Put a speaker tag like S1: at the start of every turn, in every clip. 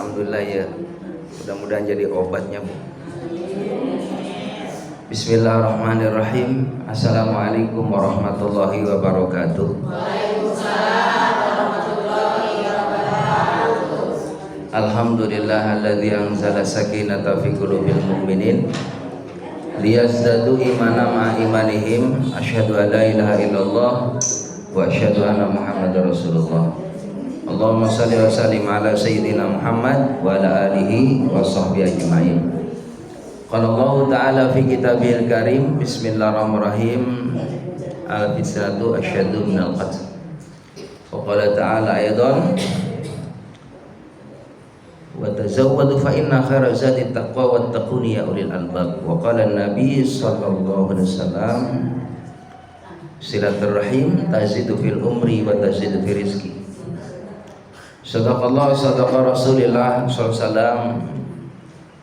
S1: Alhamdulillah ya. Mudah-mudahan jadi obatnya, Bu. Bismillahirrahmanirrahim. Assalamualaikum warahmatullahi wabarakatuh.
S2: Waalaikumsalam warahmatullahi wabarakatuh.
S1: Alhamdulillahilladzi anzala sakinata fi qulubil mu'minin liyazdadu imanan ma'a imanihim. Asyhadu an la ilaha illallah wa asyhadu anna Muhammadar Rasulullah. Allahumma shalli wa sallim ala sayyidina Muhammad wa ala alihi wa sahbihi ajma'in. Qala Allah Ta'ala fi kitabihil karim. Bismillahirrahmanirrahim. Al-fitratu asyaddu minal qatl. Wa qala ta'ala aydan wa tazawwadu fa inna khairaz zadi taqwa wattaquni ya ulil albab. Wa qala an-nabi sallallahu alaihi wasallam silaturrahim tazidu fil umri wa tazidu fil rizqi. Sadaqallah sadaqa Rasulillah sallallahu alaihi wasallam.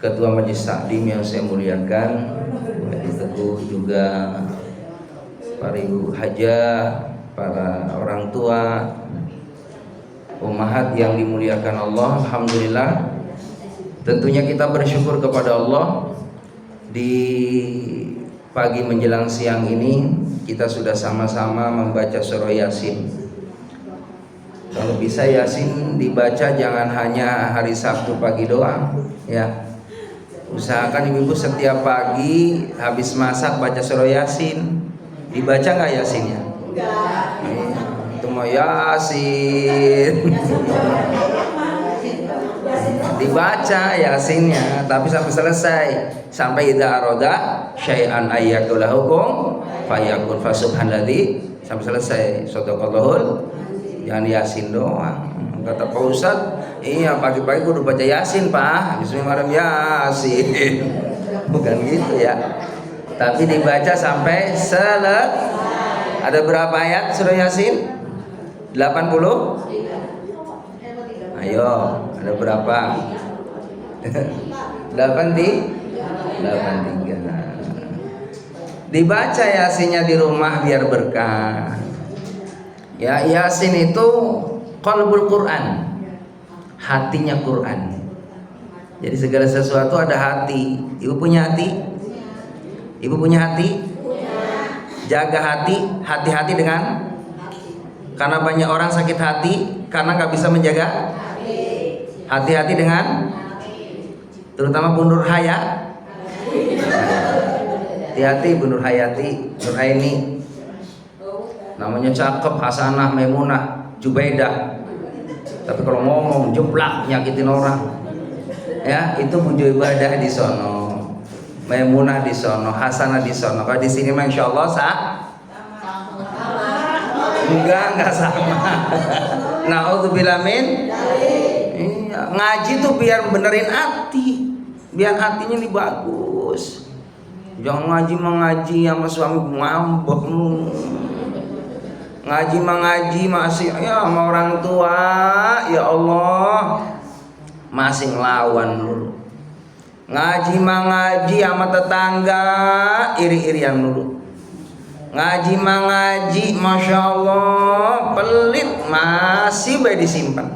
S1: Ketua Majelis Taklim yang saya muliakan, Teguh, juga para ibu hajah, para orang tua, ummahat yang dimuliakan Allah. Alhamdulillah, tentunya kita bersyukur kepada Allah. Di pagi menjelang siang ini kita sudah sama-sama membaca surah Yasin. Kalau bisa Yasin dibaca jangan hanya hari Sabtu pagi doang, ya. Usahakan ibu-ibu setiap pagi habis masak baca surah Yasin. Dibaca nggak Yasinnya?
S2: Enggak.
S1: Itu mau Yasin. Dibaca Yasinnya, tapi sampai selesai. Sampai idza arada syai'an ayyakul hukum fayakun fasubhanalladzi, sampai selesai. Shadaqallahul. Jangan Yasin doang. Kata Pak Ustadz, iya pagi-pagi kudu baca Yasin Pak. Bismillahirrahmanirrahim Yasin. Bukan gitu ya. Tapi dibaca sampai selesai. Ada berapa ayat surah Yasin? 80? Ayo, ada berapa? 83. Dibaca Yasinnya di rumah biar berkah. Ya, Yasin itu qalbul Quran, hatinya Quran. Jadi segala sesuatu ada hati. Ibu punya hati? Ibu punya hati? Jaga hati, hati-hati dengan. Karena banyak orang sakit hati karena nggak bisa menjaga. Hati-hati dengan. Terutama Bu Nur Haya. Hati-hati Bu Nur Hayati, Nur Aini. Namanya cakep, Hasanah, Maimunah, Jubaidah. Tapi kalau ngomong jeblak nyakitin orang. Ya, itu Bu Jubaidah di sono, Maimunah di sono, Hasanah di sono. Kalau di sini mah insyaallah enggak sama. Nauzubillah min. Iya, ngaji tuh biar benerin hati. Biar hatinya ini bagus. Jangan ngaji sama suami ngambek. Ngaji masih ya sama orang tua, ya Allah masih ngelawan dulu. Ngaji sama tetangga iri-irian dulu. Ngaji masya Allah pelit masih baik disimpan.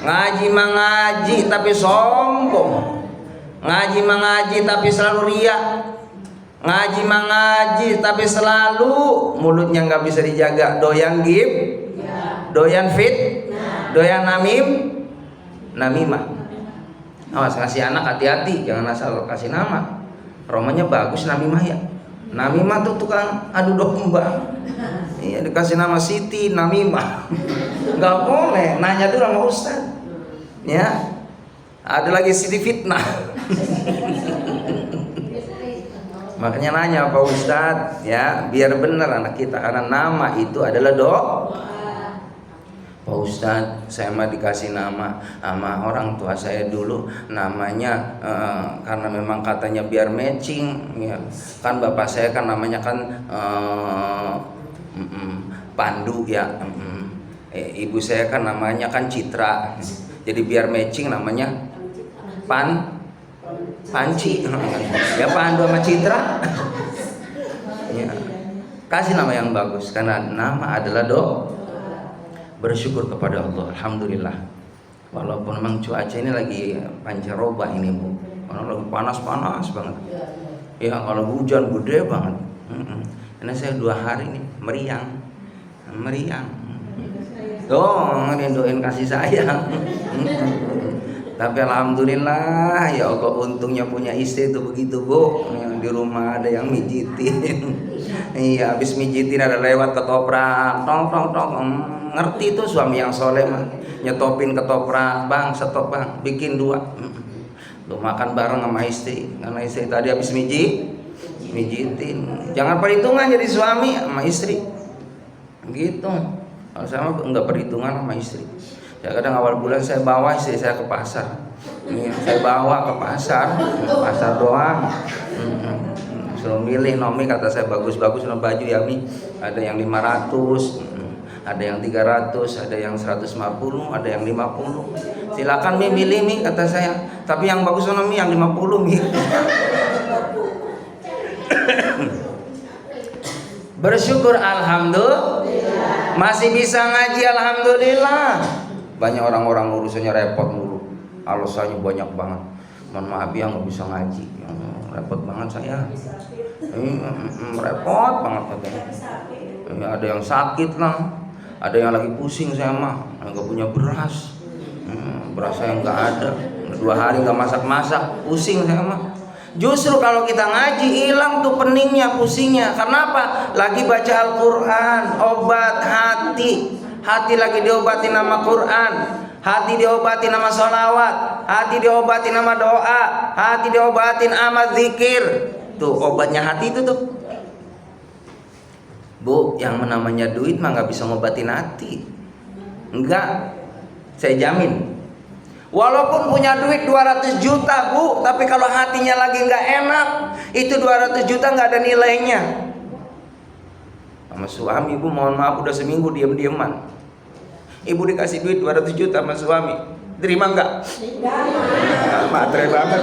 S1: Ngaji tapi sombong. Ngaji tapi selalu riak. Ngaji tapi selalu mulutnya nggak bisa dijaga, doyan gib, doyan fit, doyan namimah. Awas kasih anak hati-hati, jangan asal kasih nama. Romanya bagus namimah ya. Namimah tuh tukang adu domba. Iya, dikasih nama Siti namimah. Nggak boleh, nanya dulu sama Ustaz. Ya, ada lagi Siti fitnah. Makanya nanya Pak Ustadz ya, biar benar anak kita, karena nama itu adalah doa. Pak Ustadz, saya mah dikasih nama sama orang tua saya dulu, namanya karena memang katanya biar matching ya. Kan bapak saya kan namanya kan Pandu ya. Ibu saya kan namanya kan Citra. Jadi biar matching namanya Panci. Ya Pandu sama Citra. Ya. Kasih nama yang bagus, karena nama adalah doa. Bersyukur kepada Allah. Alhamdulillah. Walaupun memang cuaca ini lagi pancaroba ini Bu, karena lagi panas banget. Ya kalau hujan gede banget. Karena saya 2 hari nih meriang. Tuh ngerinduin kasih sayang. Tapi alhamdulillah ya Allah, untungnya punya istri itu begitu Bu. Di rumah ada yang mijitin. Iya, habis mijitin ada lewat ketoprak, tong. Ngerti tuh suami yang soleh mah, nyetopin ketoprak, bang stop bang, bikin 2. Lu makan bareng sama istri, karena istri tadi habis mijitin. Jangan perhitungan jadi suami sama istri, gitu. Kalau saya mah enggak perhitungan sama istri. Ya kadang awal bulan saya bawa istri saya ke pasar. Saya bawa ke pasar doang. Suruh milih Nomi, kata saya bagus-bagus no baju ya Mi. Ada yang 500, ada yang 300, ada yang 150, ada yang 50. Silakan Mi milih Mi, kata saya. Tapi yang bagus Nomi yang 50 Mi. Bersyukur alhamdulillah. Masih bisa ngaji alhamdulillah. Banyak orang-orang urusannya repot mulu, alasannya banyak banget. Mohon maaf ya nggak bisa ngaji, repot banget saya. Repot banget katanya. Ada yang sakit lah, ada yang lagi pusing saya mah, nggak punya beras, beras saya nggak ada, 2 hari nggak masak, pusing saya mah. Justru kalau kita ngaji hilang tuh peningnya, pusingnya. Kenapa? Lagi baca Al-Quran, obat hati. Hati lagi diobati nama Quran, hati diobati nama sholawat, hati diobati nama doa, hati diobatin amal zikir. Tuh obatnya hati itu tuh Bu. Yang namanya duit mah gak bisa ngobatin hati, enggak, saya jamin. Walaupun punya duit 200 juta Bu, tapi kalau hatinya lagi gak enak, itu 200 juta gak ada nilainya. Sama suami Bu, mohon maaf udah seminggu diem-dieman. Ibu dikasih duit 200 juta sama suami, terima enggak? Matre banget.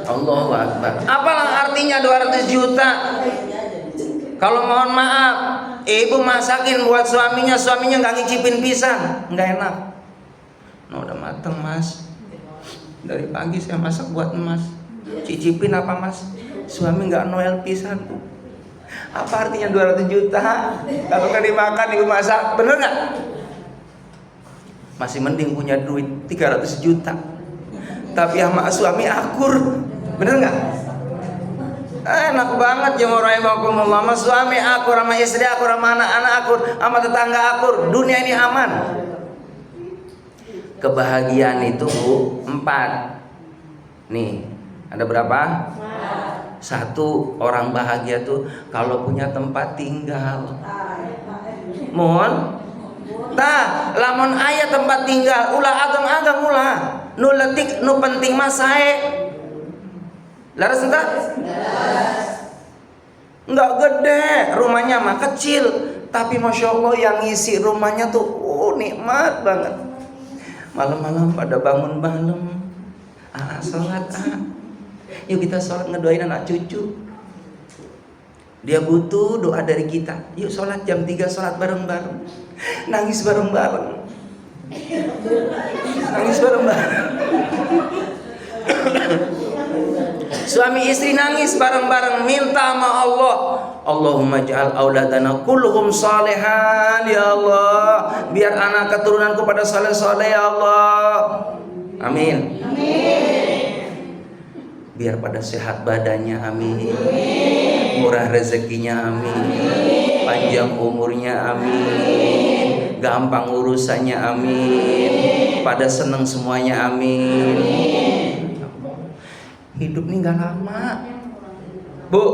S1: Allahu Akbar. Apalah artinya 200 juta? Kalau mohon maaf, ibu masakin buat suaminya nggak ngicipin pisang, nggak enak. Nah udah mateng Mas, dari pagi saya masak buat Mas, cicipin apa Mas? Suami nggak noel pisan. Apa artinya 200 juta? Kalau nggak dimakan ibu masak, bener nggak? Masih mending punya duit 300 juta, tapi sama suami akur, bener nggak? Enak banget ya rahimakumullah, sama suami akur, sama istri akur, sama anak-anak akur, sama tetangga akur, dunia ini aman. Kebahagiaan itu Bu, 4. Nih, ada berapa? 1, orang bahagia tuh kalau punya tempat tinggal. Mohon tah, lamun aya tempat tinggal, ulah ageng-ageng ulah. Nu letik nu penting mah sae. Laras entah? Enggak gede, rumahnya mah kecil, tapi masya Allah yang ngisi rumahnya tuh nikmat banget. Malam-malam pada bangun malam, sholat yuk kita sholat ngedoain anak cucu. Dia butuh doa dari kita. Yuk sholat jam 3, sholat bareng-bareng, nangis bareng-bareng, Suami istri nangis bareng-bareng, minta sama Allah, Allahumma ja'al auladana kulluhum salihan ya Allah, biar anak keturunanku pada saleh-saleh ya Allah. Amin. Biar pada sehat badannya, amin. Murah rezekinya, amin. Panjang umurnya, amin. Gampang urusannya, amin. Pada seneng semuanya, amin. Hidup ini gak lama Bu.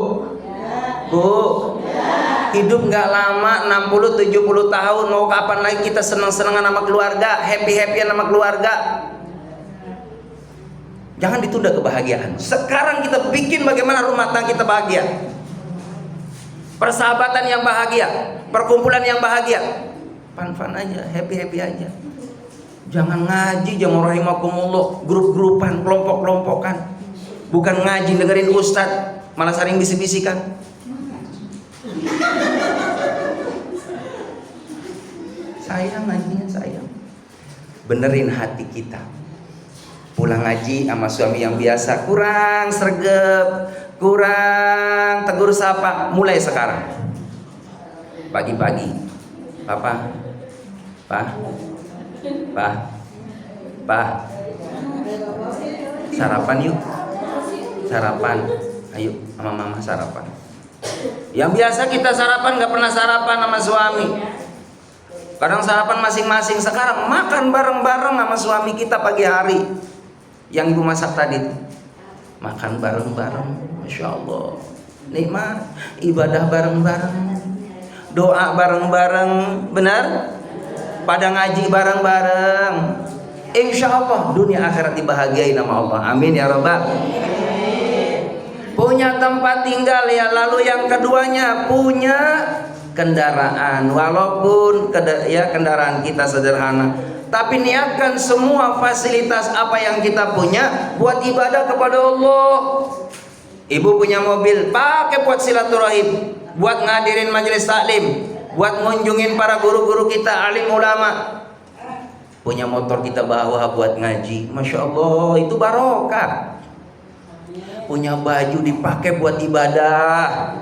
S1: Hidup gak lama, 60-70 tahun. Mau kapan lagi kita seneng-senengan sama keluarga, happy-happyan sama keluarga? Jangan ditunda kebahagiaan. Sekarang kita bikin bagaimana rumah tangga kita bahagia, persahabatan yang bahagia, perkumpulan yang bahagia. Fun-fun aja, happy-happy aja. Jangan ngaji, jangan rahimakumullah, grup-grupan, kelompok-kelompokan. Bukan ngaji dengerin ustadz, malah sering bisik-bisikan. sayang ngajinya, sayang. Benerin hati kita. Pulang ngaji sama suami yang biasa kurang sregep, kurang tegur sapa, mulai sekarang. Pagi-pagi, Papa, Pa, sarapan yuk. Sarapan, ayo sama mama sarapan. Yang biasa kita sarapan gak pernah sarapan sama suami. Kadang sarapan masing-masing. Sekarang makan bareng-bareng sama suami kita pagi hari. Yang ibu masak tadi tuh. Makan bareng-bareng, Masya Allah. Nikmat, ibadah bareng-bareng, doa bareng-bareng, benar? Pada ngaji bareng-bareng. Insya Allah dunia akhirat dibahagiain sama Allah. Amin ya Rabbal. Punya tempat tinggal ya. Lalu yang keduanya punya kendaraan. Walaupun kendaraan kita sederhana, tapi niatkan semua fasilitas apa yang kita punya buat ibadah kepada Allah. Ibu punya mobil, pakai buat silaturahim, buat ngadirin majelis taklim, buat ngunjungin para guru-guru kita, alim ulama. Punya motor kita bawa buat ngaji, Masya Allah, itu barokah. Punya baju dipakai buat ibadah,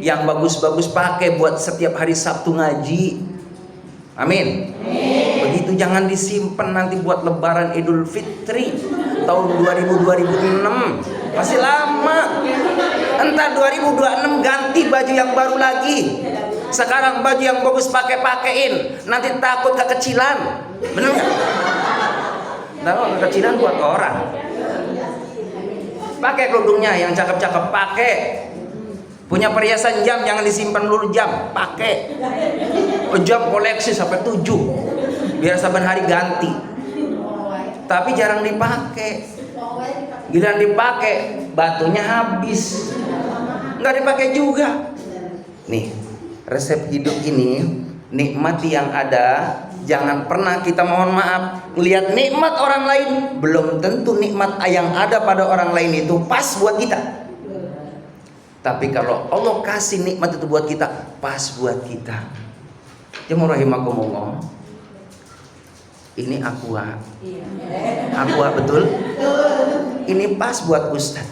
S1: yang bagus-bagus pakai buat setiap hari Sabtu ngaji. Amin. Begitu jangan disimpan nanti buat lebaran Idul Fitri tahun 2006. Masih lama. Entar 2026 ganti baju yang baru lagi. Sekarang baju yang bagus pakein, nanti takut kekecilan. Benar nggak? Nah, kekecilan buat orang. Pakai kerudungnya yang cakep-cakep, pakai. Punya perhiasan jam jangan disimpan dulu, jam pakai. Jam koleksi sampai 7, biar saban hari ganti. Tapi jarang dipakai. Giliran dipakai, batunya habis, nggak dipakai juga. Nih, resep hidup ini, nikmati yang ada. Jangan pernah kita, mohon maaf, melihat nikmat orang lain. Belum tentu nikmat yang ada pada orang lain itu pas buat kita. Tapi kalau Allah kasih nikmat itu buat kita, pas buat kita. Jemaah rahimakumullah. Ini aqua. Aqua betul? Ini pas buat Ustaz.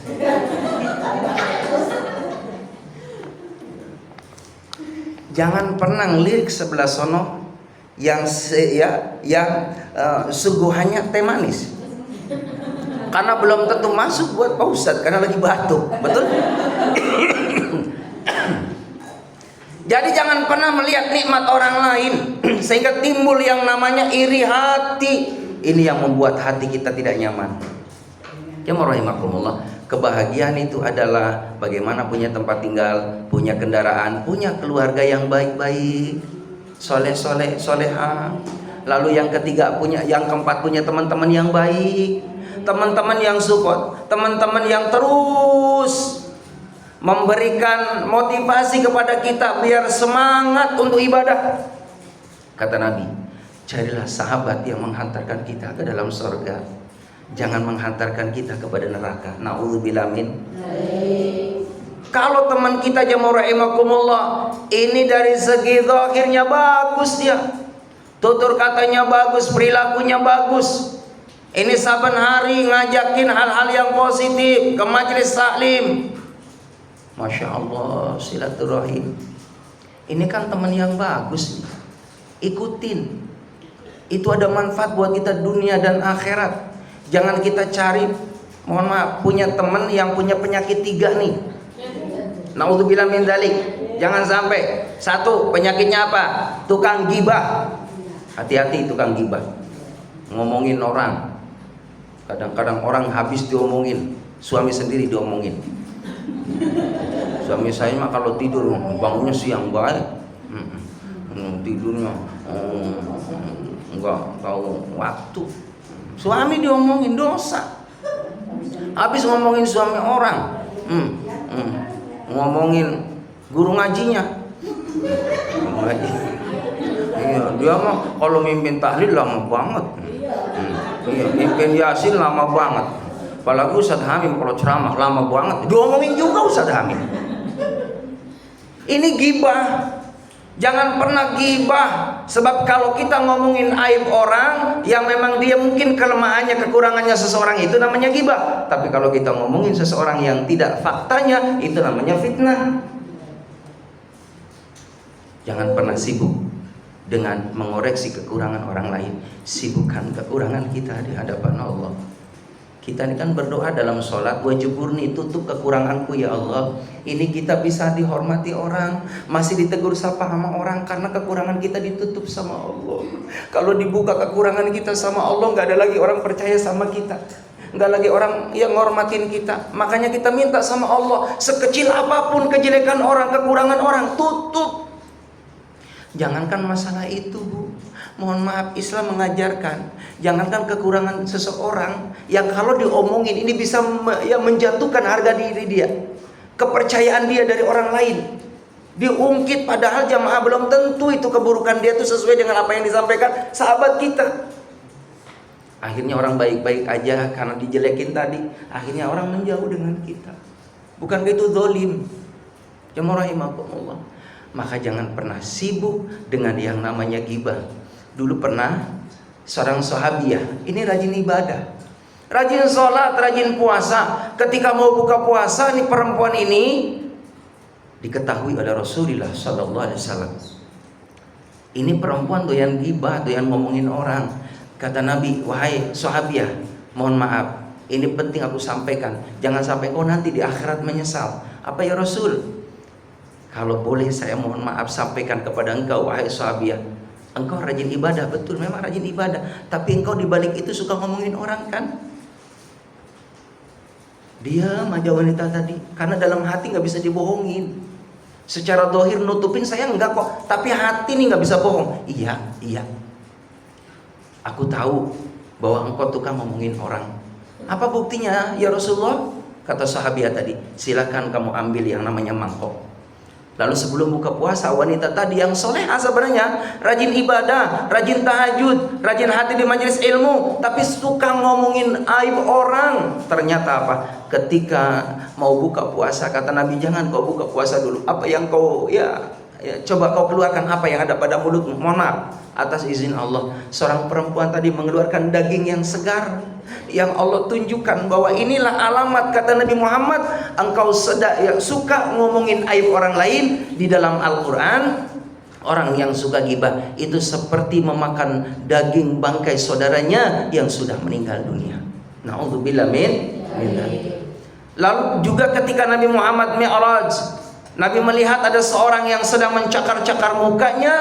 S1: Jangan pernah ngelirik sebelah sono yang suguhannya teh manis. Karena belum tentu masuk buat Pak Ustadz, karena lagi batuk, betul? Jadi jangan pernah melihat nikmat orang lain sehingga timbul yang namanya iri hati. Ini yang membuat hati kita tidak nyaman. Ya rahimakumullah. Kebahagiaan itu adalah bagaimana punya tempat tinggal, punya kendaraan, punya keluarga yang baik-baik, soleh-soleh, solehah. Lalu yang ketiga yang keempat punya teman-teman yang baik, teman-teman yang support, teman-teman yang terus memberikan motivasi kepada kita biar semangat untuk ibadah. Kata Nabi, carilah sahabat yang menghantarkan kita ke dalam surga, jangan menghantarkan kita kepada neraka. Na'udzubillah min. Kalau teman kita jamaah rahimakumullah, ini dari segi zahirnya bagus dia, tutur katanya bagus, perilakunya bagus. Ini saban hari ngajakin hal-hal yang positif ke majelis taklim. Masya Allah, silaturahim. Ini kan teman yang bagus, ikutin. Itu ada manfaat buat kita dunia dan akhirat. Jangan kita cari, mohon maaf, punya teman yang punya penyakit 3 nih. Naudzubillah min dzalik. Jangan sampai. 1, penyakitnya apa? Tukang gibah. Hati-hati tukang gibah. Ngomongin orang. Kadang-kadang orang habis diomongin, suami sendiri diomongin. Suami saya mah kalau tidur bangunnya siang baik. Tidurnya enggak tahu waktu. Suami diomongin dosa. Habis ngomongin suami orang, ngomongin guru ngajinya. Iya, dia mah kalau mimpin tahlil lama banget. Iya, mimpin yasin lama banget. Apalagi Ustadz Hamim kalau ceramah lama banget. Diomongin juga Ustadz Hamim. Ini gibah. Jangan pernah gibah. Sebab kalau kita ngomongin aib orang yang memang dia mungkin kelemahannya, kekurangannya seseorang, itu namanya ghibah. Tapi kalau kita ngomongin seseorang yang tidak faktanya, itu namanya fitnah. Jangan pernah sibuk dengan mengoreksi kekurangan orang lain. Sibukkan kekurangan kita di hadapan Allah. Kita ini kan berdoa dalam sholat, wajuburni, tutup kekuranganku ya Allah. Ini kita bisa dihormati orang, masih ditegur sapa sama orang karena kekurangan kita ditutup sama Allah. Kalau dibuka kekurangan kita sama Allah, nggak ada lagi orang percaya sama kita, nggak lagi orang yang ngormatin kita. Makanya kita minta sama Allah, sekecil apapun kejelekan orang, kekurangan orang, tutup. Jangankan masalah itu, Bu. Mohon maaf, Islam mengajarkan jangankan kekurangan seseorang yang kalau diomongin ini bisa menjatuhkan harga diri dia, kepercayaan dia dari orang lain. Diungkit, padahal jamaah belum tentu itu keburukan dia itu sesuai dengan apa yang disampaikan sahabat kita. Akhirnya orang baik-baik aja karena dijelekin tadi, akhirnya orang menjauh dengan kita. Bukankah itu zalim? Jamaah rahimakumullah. Maka jangan pernah sibuk dengan yang namanya ghibah. Dulu pernah seorang sahabiah, ini rajin ibadah, rajin sholat, rajin puasa. Ketika mau buka puasa, nih perempuan ini diketahui oleh Rasulullah Sallallahu Alaihi Wasallam. Ini perempuan doyan ghibah, doyan ngomongin orang. Kata Nabi, wahai sahabiah, mohon maaf, ini penting aku sampaikan. Jangan sampai kau nanti di akhirat menyesal. Apa ya Rasul? Kalau boleh saya mohon maaf sampaikan kepada engkau, wahai sahabiah, engkau rajin ibadah, betul memang rajin ibadah, tapi engkau dibalik itu suka ngomongin orang kan? Diam aja wanita tadi, karena dalam hati nggak bisa dibohongin. Secara zahir nutupin saya enggak kok, tapi hati nih nggak bisa bohong. Iya, aku tahu bahwa engkau tukang ngomongin orang. Apa buktinya ya Rasulullah? Kata sahabiah tadi, silakan kamu ambil yang namanya mangkok. Lalu sebelum buka puasa, wanita tadi yang soleha sebenarnya, rajin ibadah, rajin tahajud, rajin hadir di majelis ilmu, tapi suka ngomongin aib orang. Ternyata apa? Ketika mau buka puasa, kata Nabi, jangan kau buka puasa dulu. Apa yang kau coba kau keluarkan apa yang ada pada mulutmu. Mohon maaf, atas izin Allah, seorang perempuan tadi mengeluarkan daging yang segar, yang Allah tunjukkan bahwa inilah alamat, kata Nabi Muhammad, engkau suka ngomongin aib orang lain. Di dalam Al-Quran, orang yang suka ghibah itu seperti memakan daging bangkai saudaranya yang sudah meninggal dunia. Na'udzubillah min dzalik. Lalu juga ketika Nabi Muhammad Mi'raj, Nabi melihat ada seorang yang sedang mencakar-cakar mukanya,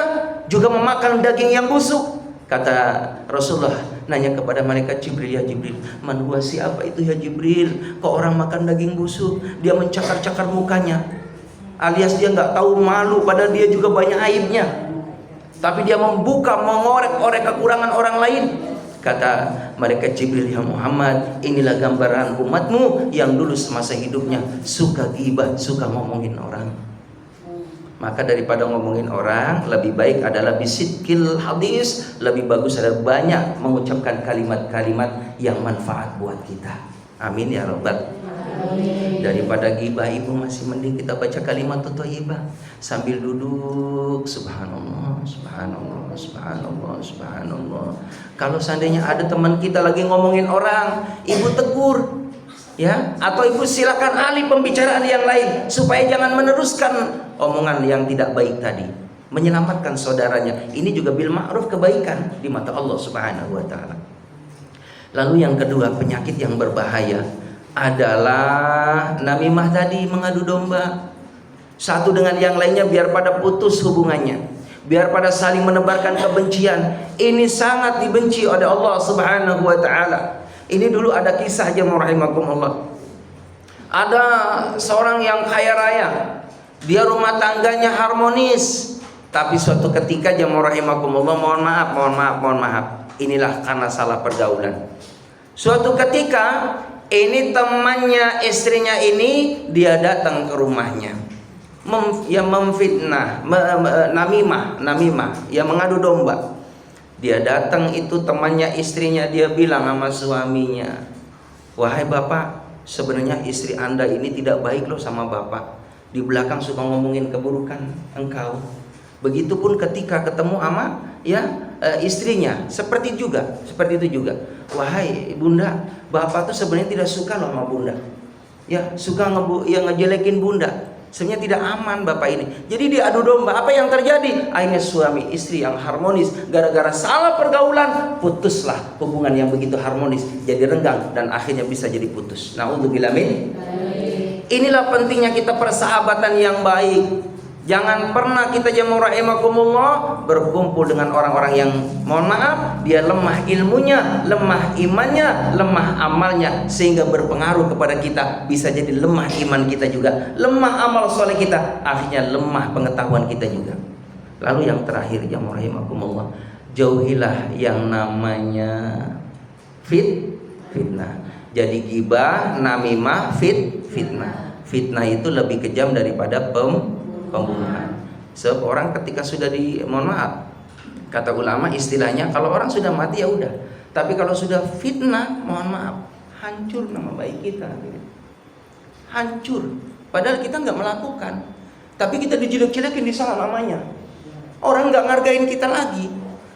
S1: juga memakan daging yang busuk. Kata Rasulullah nanya kepada malaikat Jibril, ya Jibril, man huwa, siapa itu ya Jibril? Kok orang makan daging busuk, dia mencakar-cakar mukanya, alias dia nggak tahu malu, padahal dia juga banyak aibnya, tapi dia membuka, mengorek-orek kekurangan orang lain. Kata malaikat Jibril, ya Muhammad, inilah gambaran umatmu yang dulu semasa hidupnya suka ghibah, suka ngomongin orang. Maka daripada ngomongin orang, lebih baik adalah bisidqil hadis, lebih bagus adalah banyak mengucapkan kalimat-kalimat yang manfaat buat kita. Amin ya rabbal. Daripada ghibah, ibu masih mending kita baca kalimat thayyibah sambil duduk. Subhanallah, subhanallah, subhanallah, subhanallah. Kalau seandainya ada teman kita lagi ngomongin orang, ibu tegur, ya, atau ibu silakan alih pembicaraan yang lain supaya jangan meneruskan omongan yang tidak baik tadi, menyelamatkan saudaranya. Ini juga bil ma'ruf, kebaikan di mata Allah Subhanahu wa taala. Lalu yang kedua, penyakit yang berbahaya adalah namimah tadi, mengadu domba satu dengan yang lainnya biar pada putus hubungannya, biar pada saling menebarkan kebencian. Ini sangat dibenci oleh Allah Subhanahu wa taala. Ini dulu ada kisah aja, rahimakumullah. Ada seorang yang kaya raya, dia rumah tangganya harmonis, tapi suatu ketika jamaah rahimakumullah, mohon maaf, inilah karena salah pergaulan. Suatu ketika ini temannya, istrinya ini, dia datang ke rumahnya, memfitnah, namimah, yang mengadu domba. Dia datang itu temannya, istrinya, dia bilang sama suaminya, wahai bapak, sebenarnya istri anda ini tidak baik loh sama bapak. Di belakang suka ngomongin keburukan engkau. Begitupun ketika ketemu sama istrinya, seperti itu juga. Wahai bunda, bapak tuh sebenarnya tidak suka loh sama bunda. Ya, suka ngejelekin bunda. Sebenarnya tidak aman bapak ini. Jadi diadu domba. Apa yang terjadi? Akhirnya suami istri yang harmonis, gara-gara salah pergaulan, putuslah hubungan yang begitu harmonis, jadi renggang dan akhirnya bisa jadi putus. Naudzubillah min. Inilah pentingnya kita persahabatan yang baik. Jangan pernah kita jamaah rahimakumullah berkumpul dengan orang-orang yang, mohon maaf, dia lemah ilmunya, lemah imannya, lemah amalnya, sehingga berpengaruh kepada kita. Bisa jadi lemah iman kita juga, lemah amal soleh kita, akhirnya lemah pengetahuan kita juga. Lalu yang terakhir jamaah rahimakumullah, jauhilah yang namanya fitnah. Jadi ghibah, namimah, fitnah. Fitnah itu lebih kejam daripada pembunuhan. Seorang ketika sudah mohon maaf, kata ulama istilahnya, kalau orang sudah mati ya udah. Tapi kalau sudah fitnah, mohon maaf, hancur nama baik kita. Hancur. Padahal kita nggak melakukan, tapi kita dijelek-jelekin di sana namanya. Orang nggak ngargain kita lagi.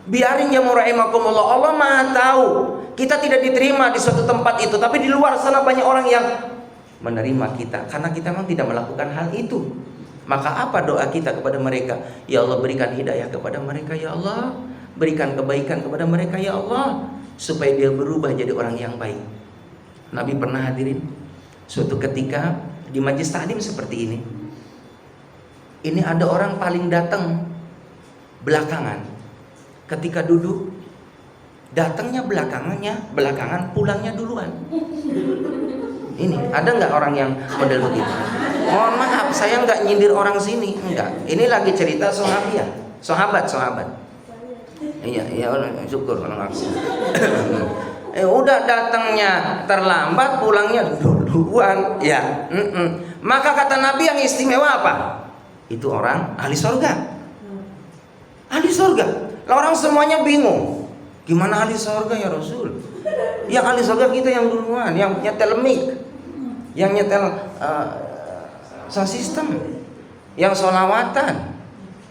S1: Biarin ya rahimakumullah. Allah Maha tahu. Kita tidak diterima di suatu tempat itu, tapi di luar sana banyak orang yang menerima kita karena kita memang tidak melakukan hal itu. Maka apa doa kita kepada mereka? Ya Allah, berikan hidayah kepada mereka ya Allah, berikan kebaikan kepada mereka ya Allah, supaya dia berubah jadi orang yang baik. Nabi pernah hadirin suatu ketika di majlis taklim seperti ini. Ini ada orang paling datang belakangan. Ketika duduk, datangnya belakangan, pulangnya duluan. Ini ada nggak orang yang model begitu? Mohon maaf, saya nggak nyindir orang sini, enggak. Ini lagi cerita sahabat. Iya, syukur kalau nggak. Udah datangnya terlambat, pulangnya duluan, ya. Maka kata Nabi yang istimewa apa? Itu orang ahli surga. Ahli surga. Lah orang semuanya bingung. Gimana ahli surga ya Rasul? Yang ahli surga kita yang duluan, yang nyetel mic, yang nyetel sound system, yang sholawatan,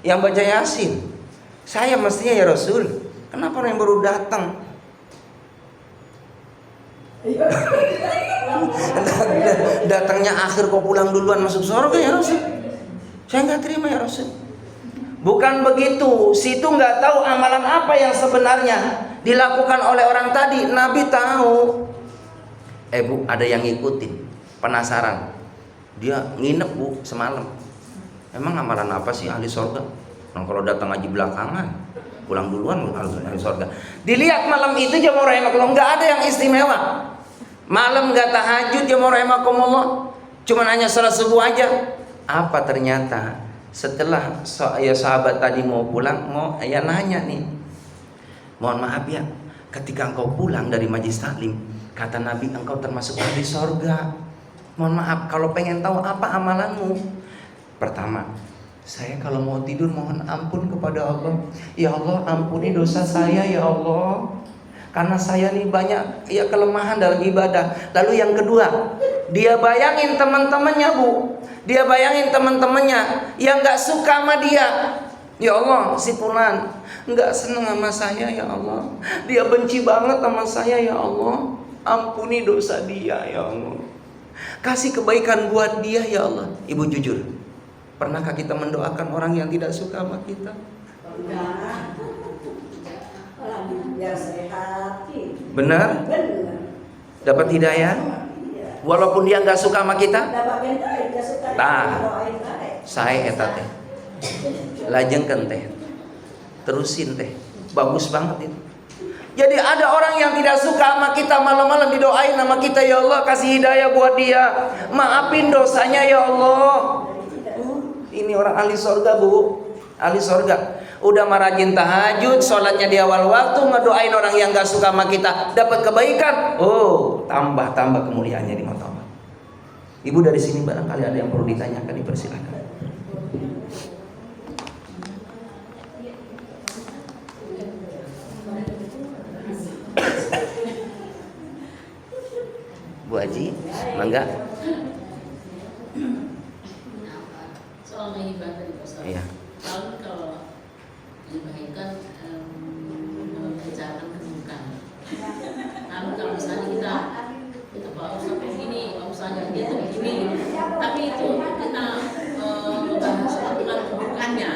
S1: yang baca yasin. Saya mestinya ya Rasul. Kenapa orang yang baru datang? Datangnya akhir kok pulang duluan masuk surga ya Rasul? Saya nggak terima ya Rasul. Bukan begitu. Situ nggak tahu amalan apa yang sebenarnya dilakukan oleh orang tadi. Nabi tahu. Bu, ada yang ngikutin, penasaran. Dia nginep bu semalam. Emang amalan apa sih ahli surga? Nah, kalau datang ngaji belakangan, pulang duluan ahli surga. Dilihat malam itu jamaah rahimakumullah, nggak ada yang istimewa. Malam nggak tahajud jamaah rahimakumullah, cuman hanya salat subuh aja. Apa ternyata? Setelah sahabat tadi mau pulang, nanya nih, mohon maaf ya, ketika engkau pulang dari majlis taklim, kata Nabi engkau termasuk ahli surga. Mohon maaf, kalau pengen tahu apa amalanmu? Pertama, saya kalau mau tidur mohon ampun kepada Allah. Ya Allah, ampuni dosa saya ya Allah, karena saya nih banyak kelemahan dalam ibadah. Lalu yang kedua, dia bayangin teman-temannya bu. Dia bayangin teman-temannya yang gak suka sama dia. Ya Allah, si fulan gak seneng sama saya ya Allah. Dia benci banget sama saya ya Allah. Ampuni dosa dia ya Allah. Kasih kebaikan buat dia ya Allah. Ibu jujur, pernahkah kita mendoakan orang yang tidak suka sama kita? Benar? Dapat hidayah? Walaupun dia nggak suka sama kita? Saya etate lajengkeun teh, terusin teh, bagus banget itu. Jadi ada orang yang tidak suka sama kita, malam-malam didoain sama kita, ya Allah kasih hidayah buat dia, maafin dosanya ya Allah. Ini orang ahli surga bu, ahli surga. Udah marajin tahajud, sholatnya di awal waktu, ngedoain orang yang gak suka sama kita, dapat kebaikan. Oh, tambah kemuliaannya di mata Allah. Ibu dari sini barangkali ada yang perlu ditanyakan, dipersilakan. Bu Haji, mangga.
S2: Soal ibadah di Ustaz.
S1: Iya.
S2: Kalau
S3: misalnya kita Pak Ustaz begini, Pak Ustaz dia begini, tapi itu kita membahas soal keburukannya.